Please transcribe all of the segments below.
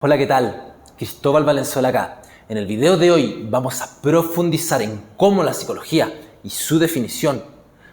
Hola, ¿qué tal? Cristóbal Valenzuela acá. En el video de hoy vamos a profundizar en cómo la psicología y su definición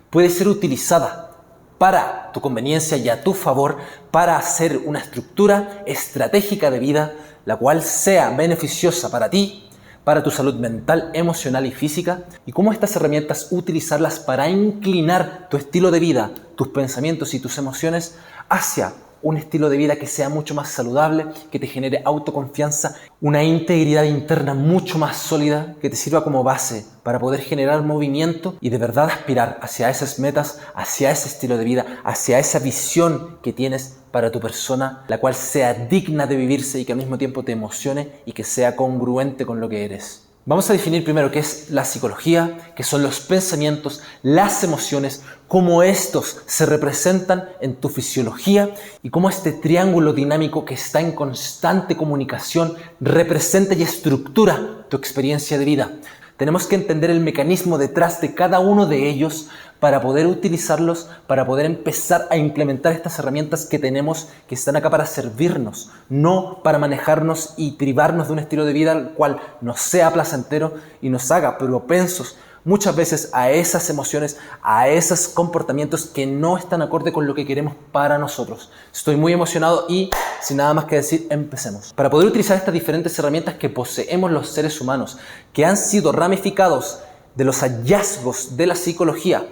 puede ser utilizada para tu conveniencia y a tu favor para hacer una estructura estratégica de vida la cual sea beneficiosa para ti, para tu salud mental, emocional y física, y cómo estas herramientas utilizarlas para inclinar tu estilo de vida, tus pensamientos y tus emociones hacia un estilo de vida que sea mucho más saludable, que te genere autoconfianza, una integridad interna mucho más sólida, que te sirva como base para poder generar movimiento y de verdad aspirar hacia esas metas, hacia ese estilo de vida, hacia esa visión que tienes para tu persona, la cual sea digna de vivirse y que al mismo tiempo te emocione y que sea congruente con lo que eres. Vamos a definir primero qué es la psicología, qué son los pensamientos, las emociones, cómo estos se representan en tu fisiología y cómo este triángulo dinámico que está en constante comunicación representa y estructura tu experiencia de vida. Tenemos que entender el mecanismo detrás de cada uno de ellos para poder utilizarlos, para poder empezar a implementar estas herramientas que tenemos, que están acá para servirnos, no para manejarnos y privarnos de un estilo de vida al cual nos sea placentero y nos haga propensos muchas veces a esas emociones, a esos comportamientos que no están acorde con lo que queremos para nosotros. Estoy muy emocionado y sin nada más que decir, empecemos. Para poder utilizar estas diferentes herramientas que poseemos los seres humanos, que han sido ramificados de los hallazgos de la psicología,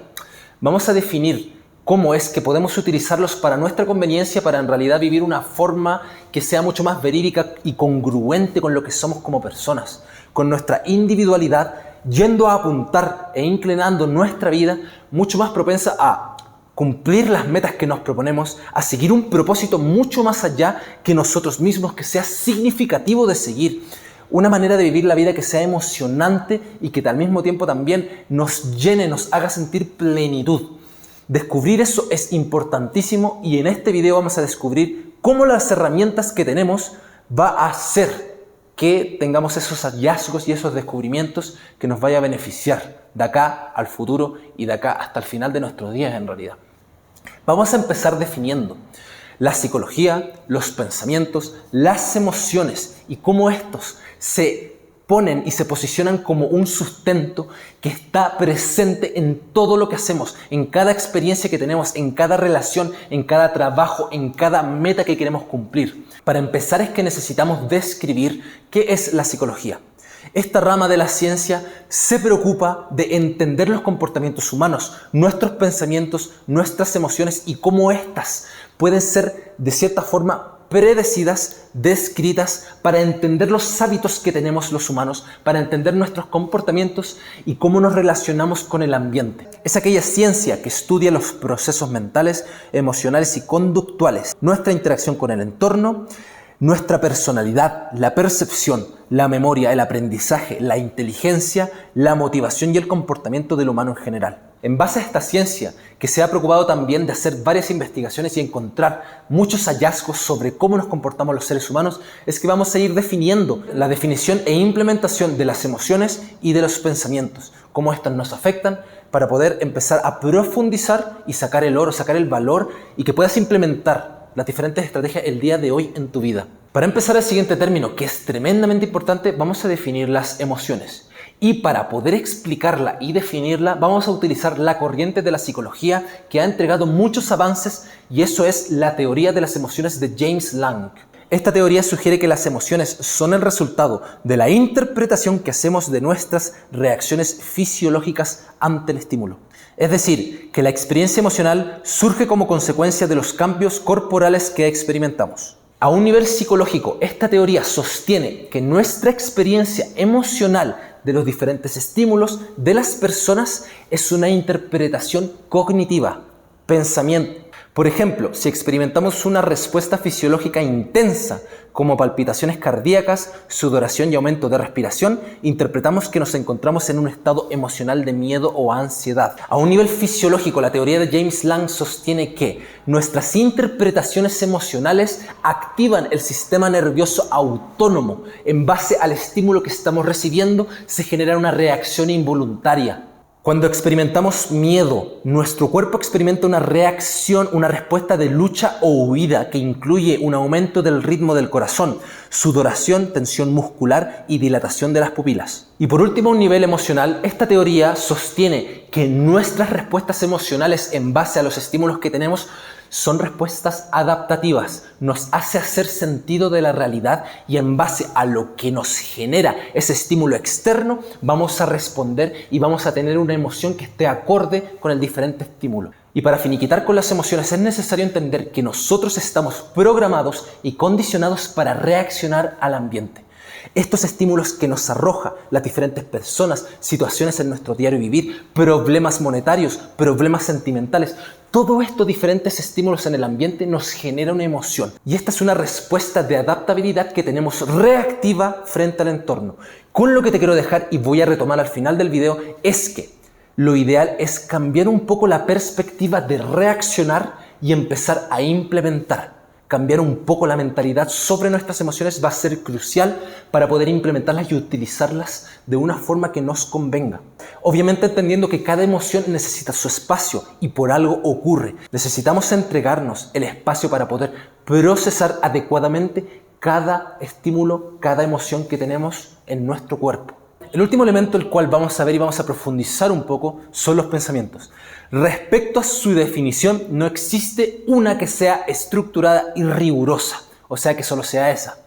vamos a definir cómo es que podemos utilizarlos para nuestra conveniencia, para en realidad vivir una forma que sea mucho más verídica y congruente con lo que somos como personas, con nuestra individualidad, yendo a apuntar e inclinando nuestra vida mucho más propensa a cumplir las metas que nos proponemos, a seguir un propósito mucho más allá que nosotros mismos, que sea significativo de seguir, una manera de vivir la vida que sea emocionante y que al mismo tiempo también nos llene, nos haga sentir plenitud. Descubrir eso es importantísimo y en este video vamos a descubrir cómo las herramientas que tenemos va a hacer que tengamos esos hallazgos y esos descubrimientos que nos vaya a beneficiar de acá al futuro y de acá hasta el final de nuestros días en realidad. Vamos a empezar definiendo la psicología, los pensamientos, las emociones y cómo estos se ponen y se posicionan como un sustento que está presente en todo lo que hacemos, en cada experiencia que tenemos, en cada relación, en cada trabajo, en cada meta que queremos cumplir. Para empezar es que necesitamos describir qué es la psicología. Esta rama de la ciencia se preocupa de entender los comportamientos humanos, nuestros pensamientos, nuestras emociones y cómo éstas pueden ser de cierta forma predecidas, descritas, para entender los hábitos que tenemos los humanos, para entender nuestros comportamientos y cómo nos relacionamos con el ambiente. Es aquella ciencia que estudia los procesos mentales, emocionales y conductuales, nuestra interacción con el entorno, nuestra personalidad, la percepción, la memoria, el aprendizaje, la inteligencia, la motivación y el comportamiento del humano en general. En base a esta ciencia, que se ha preocupado también de hacer varias investigaciones y encontrar muchos hallazgos sobre cómo nos comportamos los seres humanos, es que vamos a ir definiendo la definición e implementación de las emociones y de los pensamientos, cómo estos nos afectan, para poder empezar a profundizar y sacar el oro, sacar el valor y que puedas implementar las diferentes estrategias el día de hoy en tu vida. Para empezar el siguiente término, que es tremendamente importante, vamos a definir las emociones. Y para poder explicarla y definirla, vamos a utilizar la corriente de la psicología que ha entregado muchos avances, y eso es la teoría de las emociones de James Lange. Esta teoría sugiere que las emociones son el resultado de la interpretación que hacemos de nuestras reacciones fisiológicas ante el estímulo. Es decir, que la experiencia emocional surge como consecuencia de los cambios corporales que experimentamos. A un nivel psicológico, esta teoría sostiene que nuestra experiencia emocional de los diferentes estímulos de las personas es una interpretación cognitiva, pensamiento. Por ejemplo, si experimentamos una respuesta fisiológica intensa, como palpitaciones cardíacas, sudoración y aumento de respiración, interpretamos que nos encontramos en un estado emocional de miedo o ansiedad. A un nivel fisiológico, la teoría de James Lange sostiene que nuestras interpretaciones emocionales activan el sistema nervioso autónomo. En base al estímulo que estamos recibiendo, se genera una reacción involuntaria. Cuando experimentamos miedo, nuestro cuerpo experimenta una reacción, una respuesta de lucha o huida que incluye un aumento del ritmo del corazón, sudoración, tensión muscular y dilatación de las pupilas. Y por último, a un nivel emocional, esta teoría sostiene que nuestras respuestas emocionales en base a los estímulos que tenemos son respuestas adaptativas, nos hace hacer sentido de la realidad y en base a lo que nos genera ese estímulo externo vamos a responder y vamos a tener una emoción que esté acorde con el diferente estímulo. Y para finiquitar con las emociones es necesario entender que nosotros estamos programados y condicionados para reaccionar al ambiente. Estos estímulos que nos arroja las diferentes personas, situaciones en nuestro diario vivir, problemas monetarios, problemas sentimentales, todos estos diferentes estímulos en el ambiente nos genera una emoción. Y esta es una respuesta de adaptabilidad que tenemos reactiva frente al entorno. Con lo que te quiero dejar, y voy a retomar al final del video, es que lo ideal es cambiar un poco la perspectiva de reaccionar y empezar a implementar. Cambiar un poco la mentalidad sobre nuestras emociones va a ser crucial para poder implementarlas y utilizarlas de una forma que nos convenga. Obviamente entendiendo que cada emoción necesita su espacio y por algo ocurre. Necesitamos entregarnos el espacio para poder procesar adecuadamente cada estímulo, cada emoción que tenemos en nuestro cuerpo. El último elemento el cual vamos a ver y vamos a profundizar un poco son los pensamientos. Respecto a su definición, no existe una que sea estructurada y rigurosa, o sea que solo sea esa,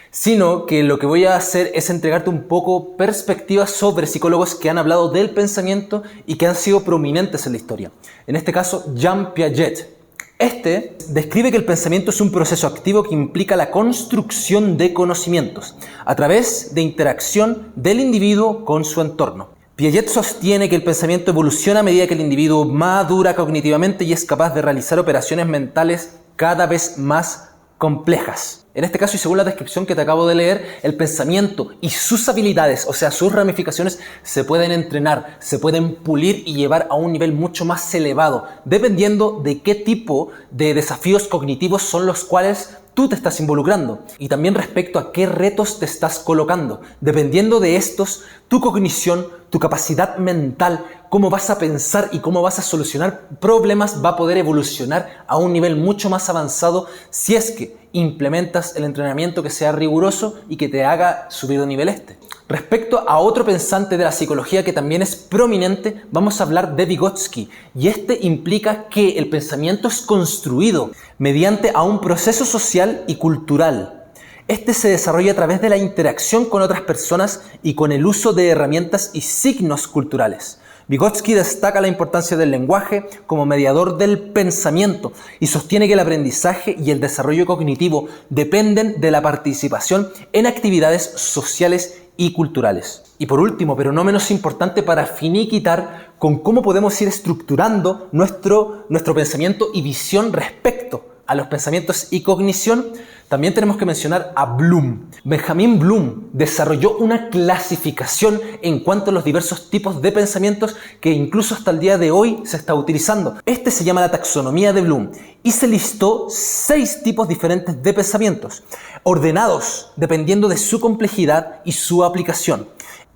sino que lo que voy a hacer es entregarte un poco perspectivas sobre psicólogos que han hablado del pensamiento y que han sido prominentes en la historia. En este caso, Jean Piaget. Este describe que el pensamiento es un proceso activo que implica la construcción de conocimientos a través de interacción del individuo con su entorno. Piaget sostiene que el pensamiento evoluciona a medida que el individuo madura cognitivamente y es capaz de realizar operaciones mentales cada vez más complejas. En este caso, y según la descripción que te acabo de leer, el pensamiento y sus habilidades, o sea, sus ramificaciones, se pueden entrenar, se pueden pulir y llevar a un nivel mucho más elevado, dependiendo de qué tipo de desafíos cognitivos son los cuales tú te estás involucrando. Y también respecto a qué retos te estás colocando. Dependiendo de estos, tu cognición, tu capacidad mental, cómo vas a pensar y cómo vas a solucionar problemas va a poder evolucionar a un nivel mucho más avanzado si es que implementas el entrenamiento que sea riguroso y que te haga subir de nivel este. Respecto a otro pensante de la psicología que también es prominente, vamos a hablar de Vygotsky, y este implica que el pensamiento es construido mediante a un proceso social y cultural. Este se desarrolla a través de la interacción con otras personas y con el uso de herramientas y signos culturales. Vygotsky destaca la importancia del lenguaje como mediador del pensamiento y sostiene que el aprendizaje y el desarrollo cognitivo dependen de la participación en actividades sociales y culturales. Y por último, pero no menos importante, para finiquitar con cómo podemos ir estructurando nuestro pensamiento y visión respecto a los pensamientos y cognición, también tenemos que mencionar a Bloom. Benjamin Bloom desarrolló una clasificación en cuanto a los diversos tipos de pensamientos que incluso hasta el día de hoy se está utilizando. Este se llama la taxonomía de Bloom y se listó 6 tipos diferentes de pensamientos, ordenados dependiendo de su complejidad y su aplicación.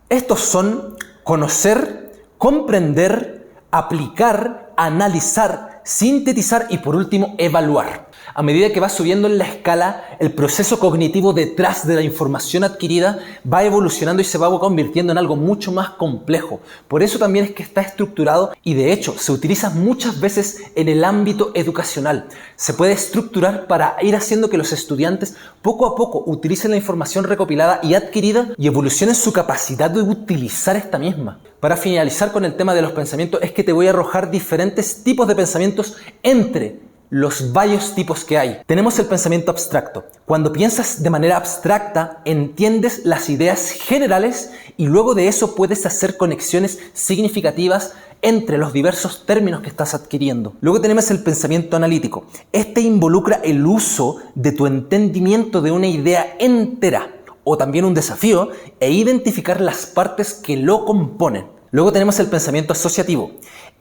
Estos son conocer, comprender, aplicar, analizar, sintetizar y por último evaluar. A medida que va subiendo en la escala, el proceso cognitivo detrás de la información adquirida va evolucionando y se va convirtiendo en algo mucho más complejo. Por eso también es que está estructurado y de hecho se utiliza muchas veces en el ámbito educacional. Se puede estructurar para ir haciendo que los estudiantes poco a poco utilicen la información recopilada y adquirida y evolucionen su capacidad de utilizar esta misma. Para finalizar con el tema de los pensamientos es que te voy a arrojar diferentes tipos de pensamientos entre los varios tipos que hay. Tenemos el pensamiento abstracto. Cuando piensas de manera abstracta, entiendes las ideas generales y luego de eso puedes hacer conexiones significativas entre los diversos términos que estás adquiriendo. Luego tenemos el pensamiento analítico. Este involucra el uso de tu entendimiento de una idea entera o también un desafío e identificar las partes que lo componen. Luego tenemos el pensamiento asociativo.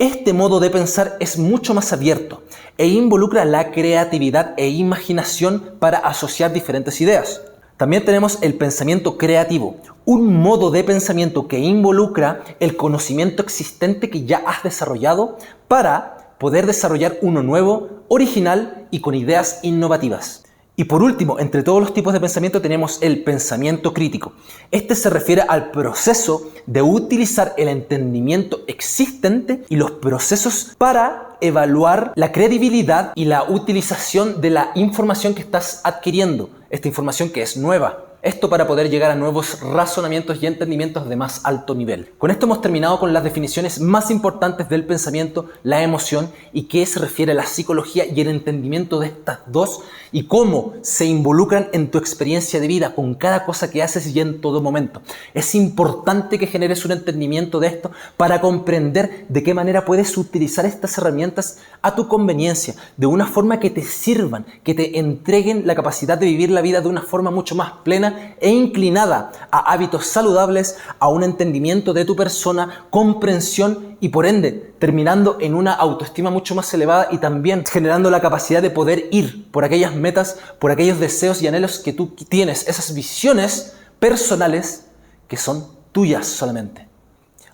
Este modo de pensar es mucho más abierto e involucra la creatividad e imaginación para asociar diferentes ideas. También tenemos el pensamiento creativo, un modo de pensamiento que involucra el conocimiento existente que ya has desarrollado para poder desarrollar uno nuevo, original y con ideas innovativas. Y por último, entre todos los tipos de pensamiento tenemos el pensamiento crítico. Este se refiere al proceso de utilizar el entendimiento existente y los procesos para evaluar la credibilidad y la utilización de la información que estás adquiriendo, esta información que es nueva. Esto para poder llegar a nuevos razonamientos y entendimientos de más alto nivel. Con esto hemos terminado con las definiciones más importantes del pensamiento, la emoción y qué se refiere a la psicología y el entendimiento de estas dos y cómo se involucran en tu experiencia de vida con cada cosa que haces y en todo momento. Es importante que generes un entendimiento de esto para comprender de qué manera puedes utilizar estas herramientas a tu conveniencia, de una forma que te sirvan, que te entreguen la capacidad de vivir la vida de una forma mucho más plena e inclinada a hábitos saludables, a un entendimiento de tu persona, comprensión y por ende terminando en una autoestima mucho más elevada y también generando la capacidad de poder ir por aquellas metas, por aquellos deseos y anhelos que tú tienes, esas visiones personales que son tuyas solamente.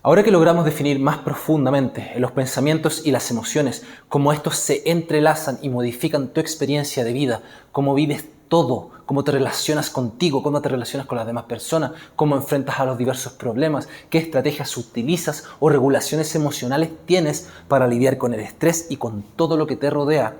Ahora que logramos definir más profundamente los pensamientos y las emociones, cómo estos se entrelazan y modifican tu experiencia de vida, cómo vives todo, cómo te relacionas contigo, cómo te relacionas con las demás personas, cómo enfrentas a los diversos problemas, qué estrategias utilizas o regulaciones emocionales tienes para lidiar con el estrés y con todo lo que te rodea,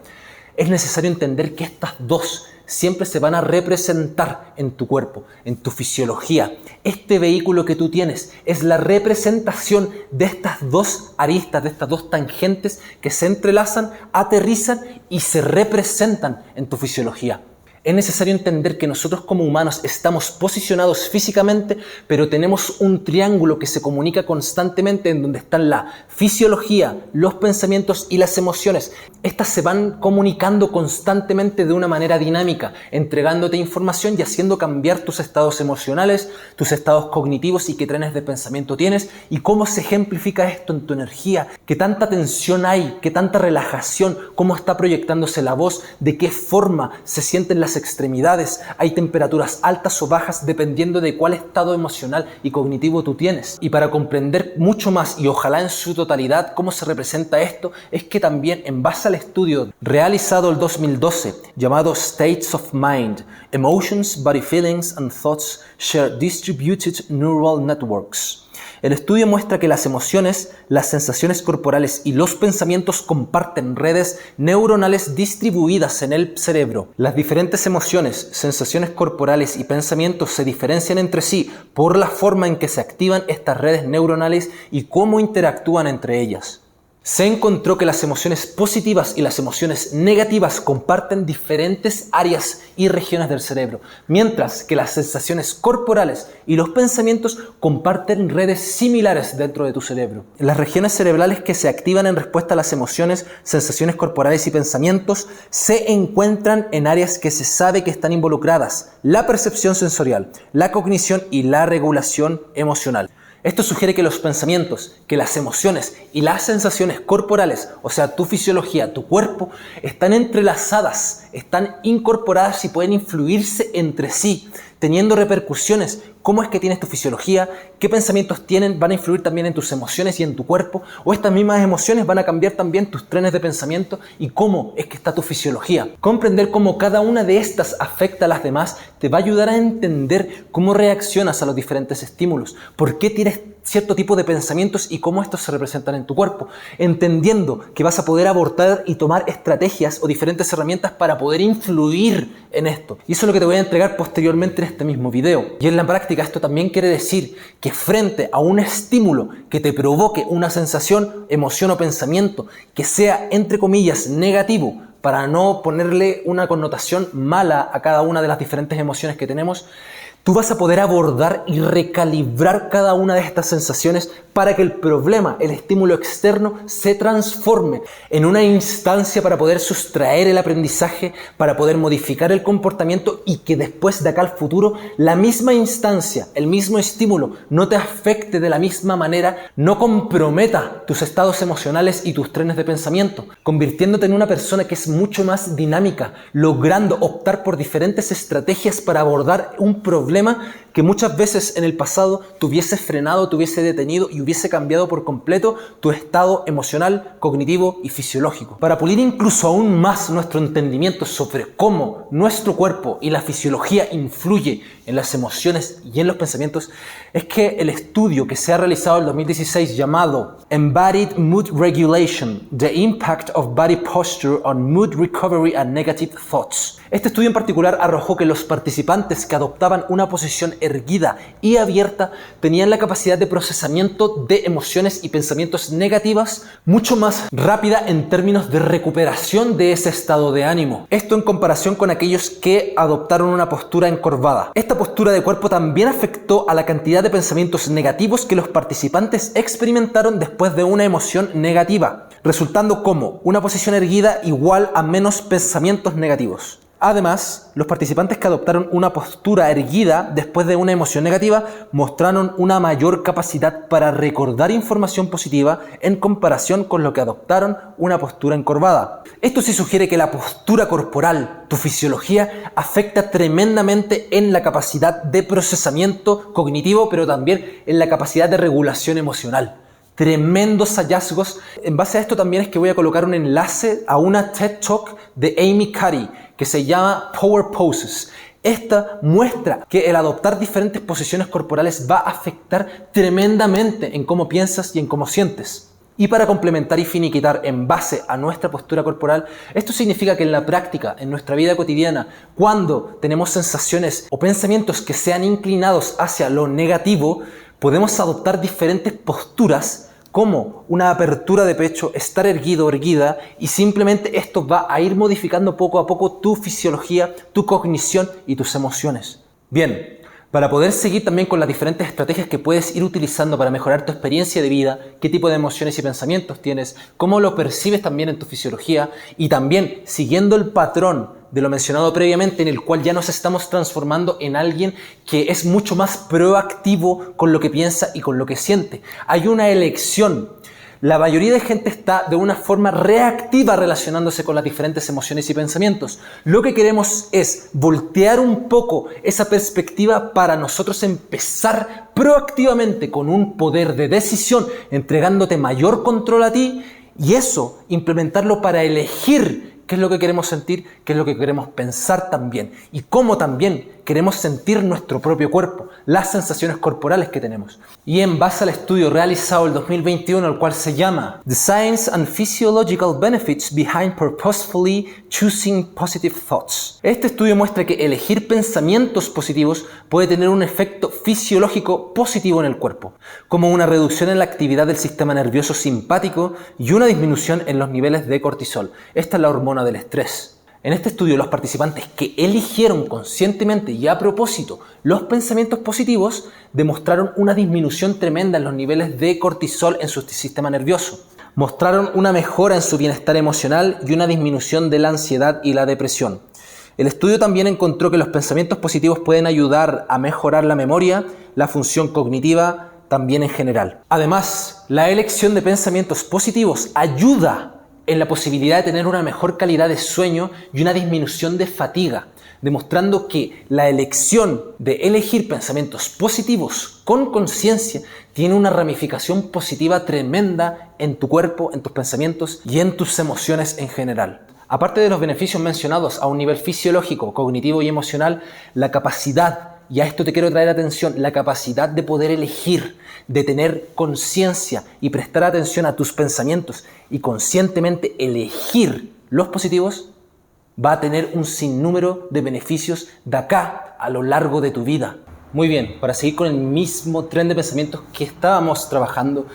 es necesario entender que estas dos siempre se van a representar en tu cuerpo, en tu fisiología. Este vehículo que tú tienes es la representación de estas dos aristas, de estas dos tangentes que se entrelazan, aterrizan y se representan en tu fisiología. Es necesario entender que nosotros como humanos estamos posicionados físicamente, pero tenemos un triángulo que se comunica constantemente en donde están la fisiología, los pensamientos y las emociones. Estas se van comunicando constantemente de una manera dinámica, entregándote información y haciendo cambiar tus estados emocionales, tus estados cognitivos y qué trenes de pensamiento tienes y cómo se ejemplifica esto en tu energía, qué tanta tensión hay, qué tanta relajación, cómo está proyectándose la voz, de qué forma se sienten las extremidades, hay temperaturas altas o bajas dependiendo de cuál estado emocional y cognitivo tú tienes. Y para comprender mucho más y ojalá en su totalidad cómo se representa esto, es que también en base al estudio realizado el 2012 llamado States of Mind, Emotions, Body Feelings and Thoughts Share Distributed Neural Networks. El estudio muestra que las emociones, las sensaciones corporales y los pensamientos comparten redes neuronales distribuidas en el cerebro. Las diferentes emociones, sensaciones corporales y pensamientos se diferencian entre sí por la forma en que se activan estas redes neuronales y cómo interactúan entre ellas. Se encontró que las emociones positivas y las emociones negativas comparten diferentes áreas y regiones del cerebro, mientras que las sensaciones corporales y los pensamientos comparten redes similares dentro de tu cerebro. Las regiones cerebrales que se activan en respuesta a las emociones, sensaciones corporales y pensamientos se encuentran en áreas que se sabe que están involucradas: la percepción sensorial, la cognición y la regulación emocional. Esto sugiere que los pensamientos, que las emociones y las sensaciones corporales, o sea, tu fisiología, tu cuerpo, están entrelazadas, están incorporadas y pueden influirse entre sí, teniendo repercusiones. ¿Cómo es que tienes tu fisiología? ¿Qué pensamientos van a influir también en tus emociones y en tu cuerpo? ¿O estas mismas emociones van a cambiar también tus trenes de pensamiento? ¿Y cómo es que está tu fisiología? Comprender cómo cada una de estas afecta a las demás te va a ayudar a entender cómo reaccionas a los diferentes estímulos, por qué tienes cierto tipo de pensamientos y cómo estos se representan en tu cuerpo, entendiendo que vas a poder abordar y tomar estrategias o diferentes herramientas para poder influir en esto. Y eso es lo que te voy a entregar posteriormente en este mismo video. Y en la práctica esto también quiere decir que frente a un estímulo que te provoque una sensación, emoción o pensamiento que sea, entre comillas, negativo, para no ponerle una connotación mala a cada una de las diferentes emociones que tenemos, Tú vas a poder abordar y recalibrar cada una de estas sensaciones para que el problema, el estímulo externo, se transforme en una instancia para poder sustraer el aprendizaje, para poder modificar el comportamiento y que después de acá al futuro la misma instancia, el mismo estímulo no te afecte de la misma manera, no comprometa tus estados emocionales y tus trenes de pensamiento, convirtiéndote en una persona que es mucho más dinámica, logrando optar por diferentes estrategias para abordar un problema que muchas veces en el pasado te hubiese frenado, te hubiese detenido y hubiese cambiado por completo tu estado emocional, cognitivo y fisiológico. Para pulir incluso aún más nuestro entendimiento sobre cómo nuestro cuerpo y la fisiología influye en las emociones y en los pensamientos, es que el estudio que se ha realizado en 2016 llamado Embodied Mood Regulation: The Impact of Body Posture on Mood Recovery and Negative Thoughts. Este estudio en particular arrojó que los participantes que adoptaban una posición erguida y abierta tenían la capacidad de procesamiento de emociones y pensamientos negativas mucho más rápida en términos de recuperación de ese estado de ánimo. Esto en comparación con aquellos que adoptaron una postura encorvada. Esta postura de cuerpo también afectó a la cantidad de pensamientos negativos que los participantes experimentaron después de una emoción negativa, resultando como una posición erguida igual a menos pensamientos negativos. Además, los participantes que adoptaron una postura erguida después de una emoción negativa mostraron una mayor capacidad para recordar información positiva en comparación con los que adoptaron una postura encorvada. Esto sí sugiere que la postura corporal, tu fisiología, afecta tremendamente en la capacidad de procesamiento cognitivo, pero también en la capacidad de regulación emocional. Tremendos hallazgos. En base a esto también es que voy a colocar un enlace a una TED Talk de Amy Cuddy que se llama Power Poses. Esta muestra que el adoptar diferentes posiciones corporales va a afectar tremendamente en cómo piensas y en cómo sientes. Y para complementar y finiquitar en base a nuestra postura corporal, esto significa que en la práctica, en nuestra vida cotidiana, cuando tenemos sensaciones o pensamientos que sean inclinados hacia lo negativo, podemos adoptar diferentes posturas como una apertura de pecho, estar erguido o erguida, y simplemente esto va a ir modificando poco a poco tu fisiología, tu cognición y tus emociones. Bien, para poder seguir también con las diferentes estrategias que puedes ir utilizando para mejorar tu experiencia de vida, qué tipo de emociones y pensamientos tienes, cómo lo percibes también en tu fisiología y también siguiendo el patrón de lo mencionado previamente en el cual ya nos estamos transformando en alguien que es mucho más proactivo con lo que piensa y con lo que siente. Hay una elección. La mayoría de gente está de una forma reactiva relacionándose con las diferentes emociones y pensamientos. Lo que queremos es voltear un poco esa perspectiva para nosotros empezar proactivamente con un poder de decisión, entregándote mayor control a ti y eso implementarlo para elegir qué es lo que queremos sentir, qué es lo que queremos pensar también y cómo también queremos sentir nuestro propio cuerpo, las sensaciones corporales que tenemos. Y en base al estudio realizado el 2021, el cual se llama The Science and Physiological Benefits Behind Purposefully Choosing Positive Thoughts. Este estudio muestra que elegir pensamientos positivos puede tener un efecto fisiológico positivo en el cuerpo, como una reducción en la actividad del sistema nervioso simpático y una disminución en los niveles de cortisol. Esta es la hormona del estrés. En este estudio, los participantes que eligieron conscientemente y a propósito los pensamientos positivos demostraron una disminución tremenda en los niveles de cortisol en su sistema nervioso. Mostraron una mejora en su bienestar emocional y una disminución de la ansiedad y la depresión. El estudio también encontró que los pensamientos positivos pueden ayudar a mejorar la memoria, la función cognitiva, también en general. Además, la elección de pensamientos positivos ayuda en la posibilidad de tener una mejor calidad de sueño y una disminución de fatiga, demostrando que la elección de elegir pensamientos positivos con conciencia tiene una ramificación positiva tremenda en tu cuerpo, en tus pensamientos y en tus emociones en general. Aparte de los beneficios mencionados a un nivel fisiológico, cognitivo y emocional, la capacidad, y a esto te quiero traer atención, la capacidad de poder elegir, de tener conciencia y prestar atención a tus pensamientos y conscientemente elegir los positivos, va a tener un sinnúmero de beneficios de acá a lo largo de tu vida. Muy bien, para seguir con el mismo tren de pensamientos que estábamos trabajando,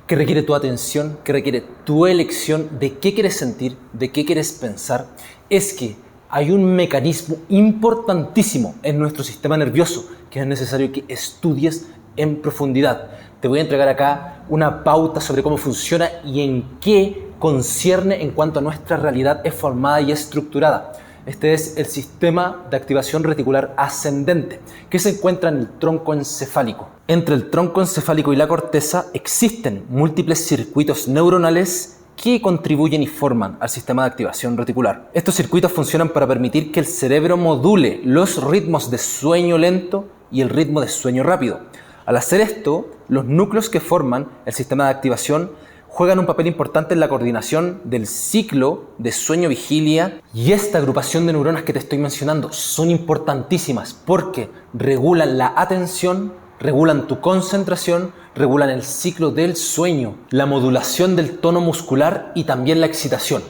que requiere tu atención, que requiere tu elección de qué quieres sentir, de qué quieres pensar, es que hay un mecanismo importantísimo en nuestro sistema nervioso que es necesario que estudies en profundidad. Te voy a entregar acá una pauta sobre cómo funciona y en qué concierne en cuanto a nuestra realidad es formada y estructurada. Este es el sistema de activación reticular ascendente, que se encuentra en el tronco encefálico. Entre el tronco encefálico y la corteza existen múltiples circuitos neuronales que contribuyen y forman al sistema de activación reticular. Estos circuitos funcionan para permitir que el cerebro module los ritmos de sueño lento y el ritmo de sueño rápido. Al hacer esto, los núcleos que forman el sistema de activación juegan un papel importante en la coordinación del ciclo de sueño-vigilia, y esta agrupación de neuronas que te estoy mencionando son importantísimas porque regulan la atención, regulan tu concentración, regulan el ciclo del sueño, la modulación del tono muscular y también la excitación.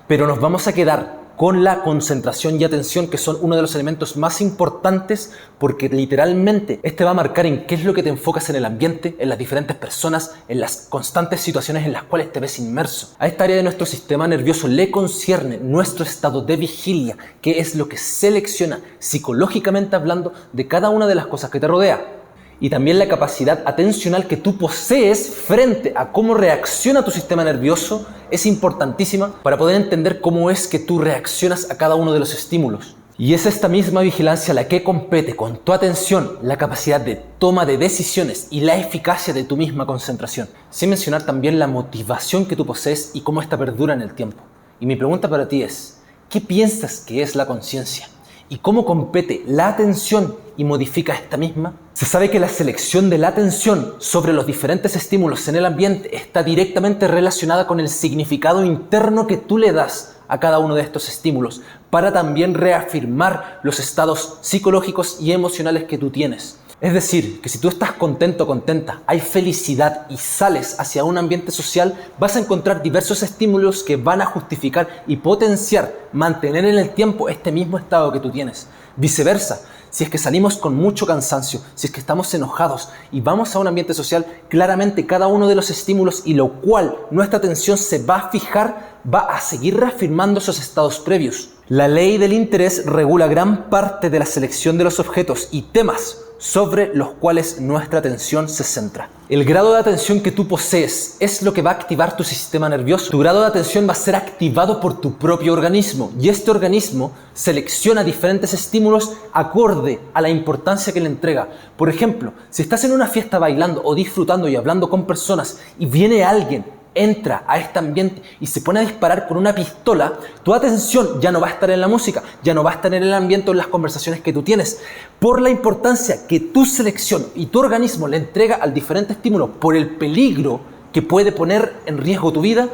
Pero nos vamos a quedar con la concentración y atención, que son uno de los elementos más importantes porque literalmente este va a marcar en qué es lo que te enfocas en el ambiente, en las diferentes personas, en las constantes situaciones en las cuales te ves inmerso. A esta área de nuestro sistema nervioso le concierne nuestro estado de vigilia, que es lo que selecciona psicológicamente hablando de cada una de las cosas que te rodea. Y también la capacidad atencional que tú posees frente a cómo reacciona tu sistema nervioso es importantísima para poder entender cómo es que tú reaccionas a cada uno de los estímulos. Y es esta misma vigilancia la que compete con tu atención, la capacidad de toma de decisiones y la eficacia de tu misma concentración. Sin mencionar también la motivación que tú posees y cómo esta perdura en el tiempo. Y mi pregunta para ti es, ¿qué piensas que es la conciencia? ¿Y cómo compete la atención y modifica esta misma? Se sabe que la selección de la atención sobre los diferentes estímulos en el ambiente está directamente relacionada con el significado interno que tú le das a cada uno de estos estímulos para también reafirmar los estados psicológicos y emocionales que tú tienes. Es decir, que si tú estás contento o contenta, hay felicidad y sales hacia un ambiente social, vas a encontrar diversos estímulos que van a justificar y potenciar, mantener en el tiempo este mismo estado que tú tienes. Viceversa, si es que salimos con mucho cansancio, si es que estamos enojados y vamos a un ambiente social, claramente cada uno de los estímulos y lo cual nuestra atención se va a fijar, va a seguir reafirmando esos estados previos. La ley del interés regula gran parte de la selección de los objetos y temas sobre los cuales nuestra atención se centra. El grado de atención que tú posees es lo que va a activar tu sistema nervioso. Tu grado de atención va a ser activado por tu propio organismo y este organismo selecciona diferentes estímulos acorde a la importancia que le entrega. Por ejemplo, si estás en una fiesta bailando o disfrutando y hablando con personas y viene alguien, entra a este ambiente y se pone a disparar con una pistola, tu atención ya no va a estar en la música, ya no va a estar en el ambiente o en las conversaciones que tú tienes. Por la importancia que tu selección y tu organismo le entrega al diferente estímulo, por el peligro que puede poner en riesgo tu vida,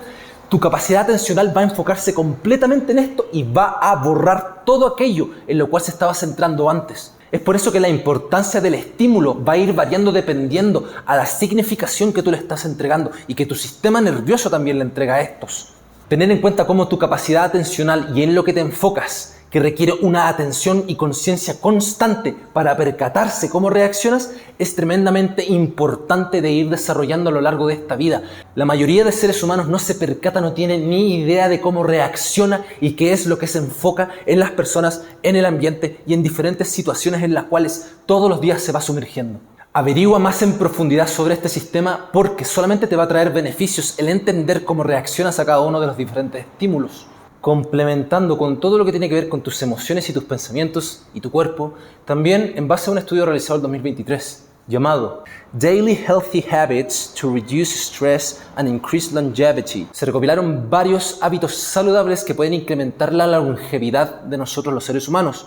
tu capacidad atencional va a enfocarse completamente en esto y va a borrar todo aquello en lo cual se estaba centrando antes. Es por eso que la importancia del estímulo va a ir variando dependiendo a la significación que tú le estás entregando y que tu sistema nervioso también le entrega a estos. Tener en cuenta cómo tu capacidad atencional y en lo que te enfocas, que requiere una atención y conciencia constante para percatarse cómo reaccionas, es tremendamente importante de ir desarrollando a lo largo de esta vida. La mayoría de seres humanos no se percata, no tiene ni idea de cómo reacciona y qué es lo que se enfoca en las personas, en el ambiente y en diferentes situaciones en las cuales todos los días se va sumergiendo. Averigua más en profundidad sobre este sistema porque solamente te va a traer beneficios el entender cómo reaccionas a cada uno de los diferentes estímulos. Complementando con todo lo que tiene que ver con tus emociones y tus pensamientos y tu cuerpo, también en base a un estudio realizado en 2023 llamado Daily Healthy Habits to Reduce Stress and Increase Longevity, se recopilaron varios hábitos saludables que pueden incrementar la longevidad de nosotros los seres humanos.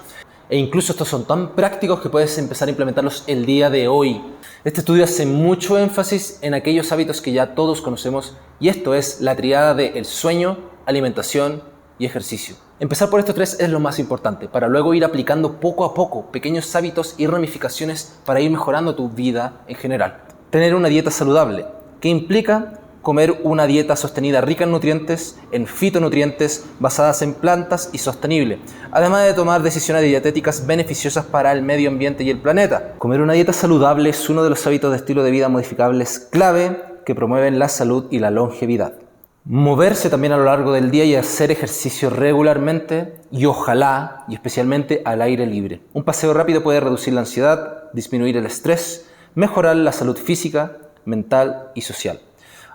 E incluso estos son tan prácticos que puedes empezar a implementarlos el día de hoy. Este estudio hace mucho énfasis en aquellos hábitos que ya todos conocemos y esto es la tríada de el sueño, alimentación y ejercicio. Empezar por estos tres es lo más importante, para luego ir aplicando poco a poco pequeños hábitos y ramificaciones para ir mejorando tu vida en general. Tener una dieta saludable, que implica comer una dieta sostenida rica en nutrientes, en fitonutrientes, basadas en plantas y sostenible, además de tomar decisiones dietéticas beneficiosas para el medio ambiente y el planeta. Comer una dieta saludable es uno de los hábitos de estilo de vida modificables clave que promueven la salud y la longevidad. Moverse también a lo largo del día y hacer ejercicio regularmente y ojalá y especialmente al aire libre. Un paseo rápido puede reducir la ansiedad, disminuir el estrés, mejorar la salud física, mental y social.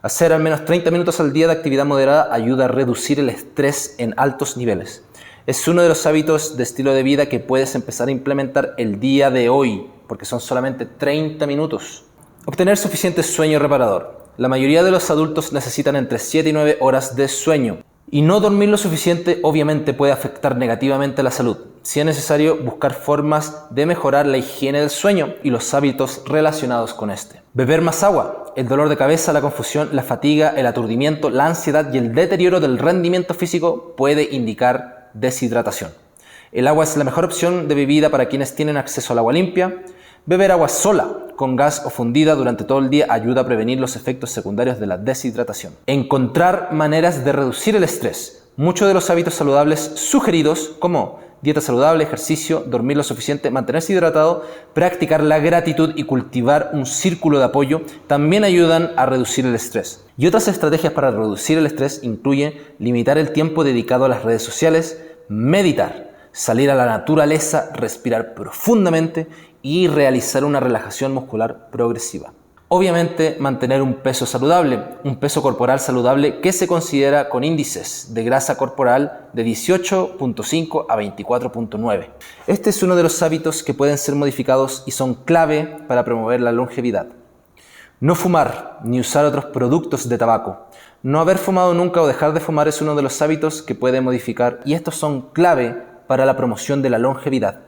Hacer al menos 30 minutos al día de actividad moderada ayuda a reducir el estrés en altos niveles. Es uno de los hábitos de estilo de vida que puedes empezar a implementar el día de hoy, porque son solamente 30 minutos. Obtener suficiente sueño reparador. La mayoría de los adultos necesitan entre 7 y 9 horas de sueño. Y no dormir lo suficiente obviamente puede afectar negativamente la salud. Si es necesario, buscar formas de mejorar la higiene del sueño y los hábitos relacionados con este. Beber más agua. El dolor de cabeza, la confusión, la fatiga, el aturdimiento, la ansiedad y el deterioro del rendimiento físico puede indicar deshidratación. El agua es la mejor opción de bebida para quienes tienen acceso al agua limpia. Beber agua sola, con gas o fundida durante todo el día ayuda a prevenir los efectos secundarios de la deshidratación. Encontrar maneras de reducir el estrés. Muchos de los hábitos saludables sugeridos, como dieta saludable, ejercicio, dormir lo suficiente, mantenerse hidratado, practicar la gratitud y cultivar un círculo de apoyo, también ayudan a reducir el estrés. Y otras estrategias para reducir el estrés incluyen limitar el tiempo dedicado a las redes sociales, meditar, salir a la naturaleza, respirar profundamente y realizar una relajación muscular progresiva. Obviamente, mantener un peso saludable, un peso corporal saludable que se considera con índices de grasa corporal de 18.5 a 24.9. Este es uno de los hábitos que pueden ser modificados y son clave para promover la longevidad. No fumar ni usar otros productos de tabaco. No haber fumado nunca o dejar de fumar es uno de los hábitos que puede modificar y estos son clave para la promoción de la longevidad.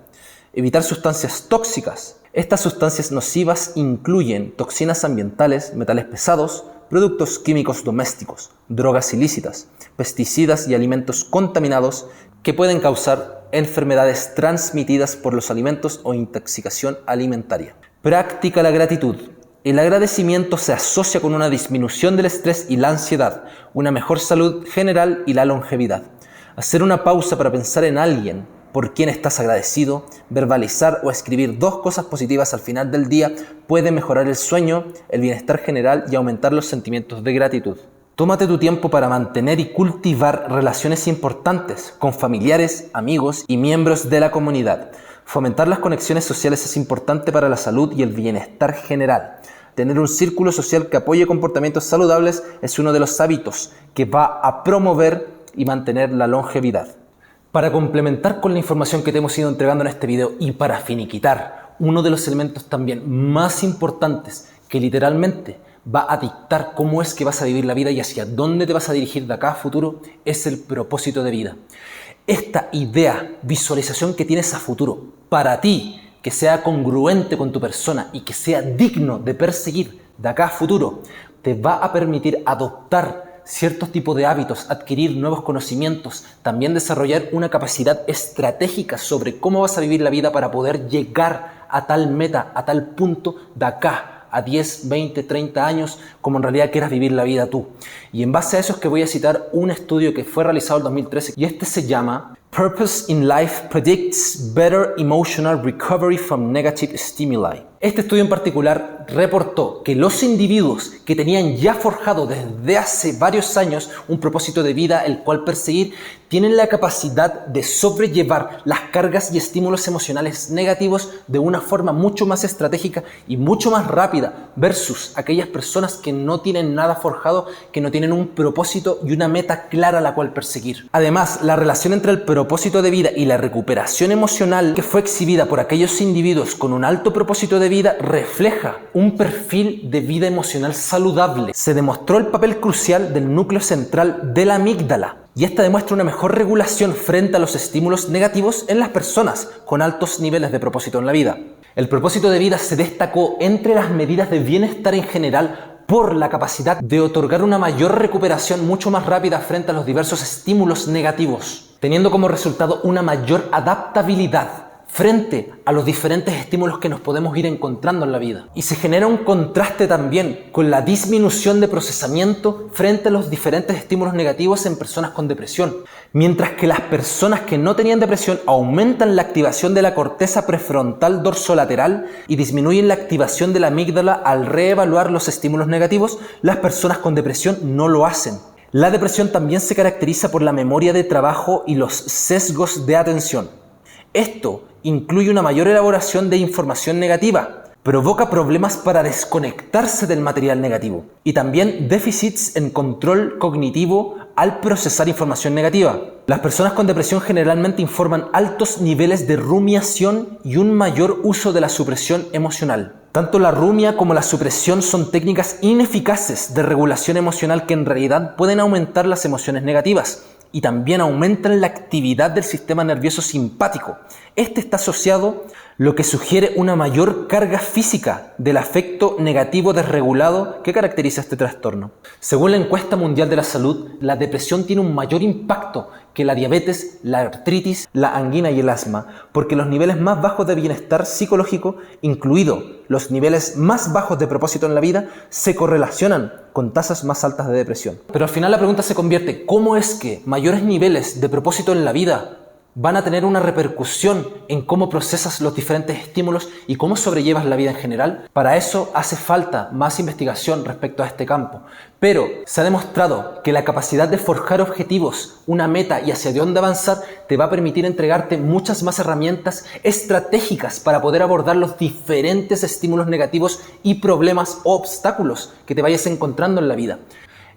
Evitar sustancias tóxicas. Estas sustancias nocivas incluyen toxinas ambientales, metales pesados, productos químicos domésticos, drogas ilícitas, pesticidas y alimentos contaminados que pueden causar enfermedades transmitidas por los alimentos o intoxicación alimentaria. Practica la gratitud. El agradecimiento se asocia con una disminución del estrés y la ansiedad, una mejor salud general y la longevidad. Hacer una pausa para pensar en alguien por quien estás agradecido, verbalizar o escribir 2 cosas positivas al final del día puede mejorar el sueño, el bienestar general y aumentar los sentimientos de gratitud. Tómate tu tiempo para mantener y cultivar relaciones importantes con familiares, amigos y miembros de la comunidad. Fomentar las conexiones sociales es importante para la salud y el bienestar general. Tener un círculo social que apoye comportamientos saludables es uno de los hábitos que va a promover y mantener la longevidad. Para complementar con la información que te hemos ido entregando en este video y para finiquitar, uno de los elementos también más importantes que literalmente va a dictar cómo es que vas a vivir la vida y hacia dónde te vas a dirigir de acá a futuro es el propósito de vida. Esta idea, visualización que tienes a futuro para ti, que sea congruente con tu persona y que sea digno de perseguir de acá a futuro, te va a permitir adoptar ciertos tipos de hábitos, adquirir nuevos conocimientos, también desarrollar una capacidad estratégica sobre cómo vas a vivir la vida para poder llegar a tal meta, a tal punto de acá a 10, 20, 30 años, como en realidad quieras vivir la vida tú. Y en base a eso es que voy a citar un estudio que fue realizado en 2013 y este se llama Purpose in Life Predicts Better Emotional Recovery from Negative Stimuli. Este estudio en particular reportó que los individuos que tenían ya forjado desde hace varios años un propósito de vida el cual perseguir, tienen la capacidad de sobrellevar las cargas y estímulos emocionales negativos de una forma mucho más estratégica y mucho más rápida versus aquellas personas que no tienen nada forjado, que no tienen un propósito y una meta clara a la cual perseguir. Además, la relación entre el propósito de vida y la recuperación emocional que fue exhibida por aquellos individuos con un alto propósito de vida refleja un perfil de vida emocional saludable. Se demostró el papel crucial del núcleo central de la amígdala y esta demuestra una mejor regulación frente a los estímulos negativos en las personas con altos niveles de propósito en la vida. El propósito de vida se destacó entre las medidas de bienestar en general por la capacidad de otorgar una mayor recuperación mucho más rápida frente a los diversos estímulos negativos, teniendo como resultado una mayor adaptabilidad frente a los diferentes estímulos que nos podemos ir encontrando en la vida. Y se genera un contraste también con la disminución de procesamiento frente a los diferentes estímulos negativos en personas con depresión. Mientras que las personas que no tenían depresión aumentan la activación de la corteza prefrontal dorsolateral y disminuyen la activación de la amígdala al reevaluar los estímulos negativos, las personas con depresión no lo hacen. La depresión también se caracteriza por la memoria de trabajo y los sesgos de atención. Esto incluye una mayor elaboración de información negativa, provoca problemas para desconectarse del material negativo y también déficits en control cognitivo al procesar información negativa. Las personas con depresión generalmente informan altos niveles de rumiación y un mayor uso de la supresión emocional. Tanto la rumia como la supresión son técnicas ineficaces de regulación emocional que en realidad pueden aumentar las emociones negativas y también aumentan la actividad del sistema nervioso simpático. Este está asociado, lo que sugiere una mayor carga física del afecto negativo desregulado que caracteriza este trastorno. Según la Encuesta Mundial de la Salud, la depresión tiene un mayor impacto que la diabetes, la artritis, la angina y el asma, porque los niveles más bajos de bienestar psicológico, incluidos los niveles más bajos de propósito en la vida, se correlacionan con tasas más altas de depresión. Pero al final la pregunta se convierte: ¿cómo es que mayores niveles de propósito en la vida van a tener una repercusión en cómo procesas los diferentes estímulos y cómo sobrellevas la vida en general? Para eso hace falta más investigación respecto a este campo. Pero se ha demostrado que la capacidad de forjar objetivos, una meta y hacia dónde avanzar te va a permitir entregarte muchas más herramientas estratégicas para poder abordar los diferentes estímulos negativos y problemas o obstáculos que te vayas encontrando en la vida.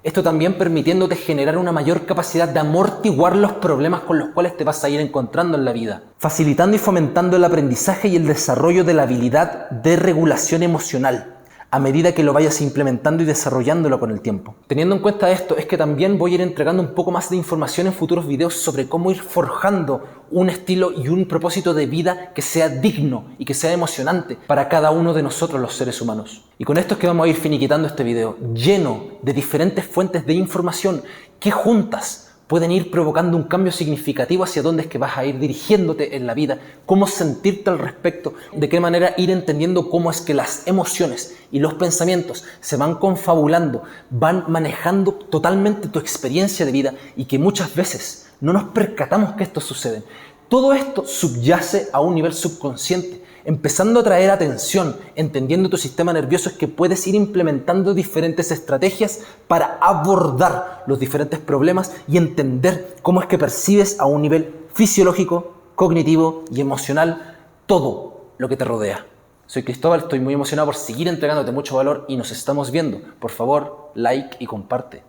Esto también permitiéndote generar una mayor capacidad de amortiguar los problemas con los cuales te vas a ir encontrando en la vida, facilitando y fomentando el aprendizaje y el desarrollo de la habilidad de regulación emocional a medida que lo vayas implementando y desarrollándolo con el tiempo. Teniendo en cuenta esto, es que también voy a ir entregando un poco más de información en futuros videos sobre cómo ir forjando un estilo y un propósito de vida que sea digno y que sea emocionante para cada uno de nosotros los seres humanos. Y con esto es que vamos a ir finiquitando este video, lleno de diferentes fuentes de información que juntas pueden ir provocando un cambio significativo hacia dónde es que vas a ir dirigiéndote en la vida, cómo sentirte al respecto, de qué manera ir entendiendo cómo es que las emociones y los pensamientos se van confabulando, van manejando totalmente tu experiencia de vida y que muchas veces no nos percatamos que esto sucede. Todo esto subyace a un nivel subconsciente, empezando a traer atención, entendiendo tu sistema nervioso, es que puedes ir implementando diferentes estrategias para abordar los diferentes problemas y entender cómo es que percibes a un nivel fisiológico, cognitivo y emocional todo lo que te rodea. Soy Cristóbal, estoy muy emocionado por seguir entregándote mucho valor y nos estamos viendo. Por favor, like y comparte.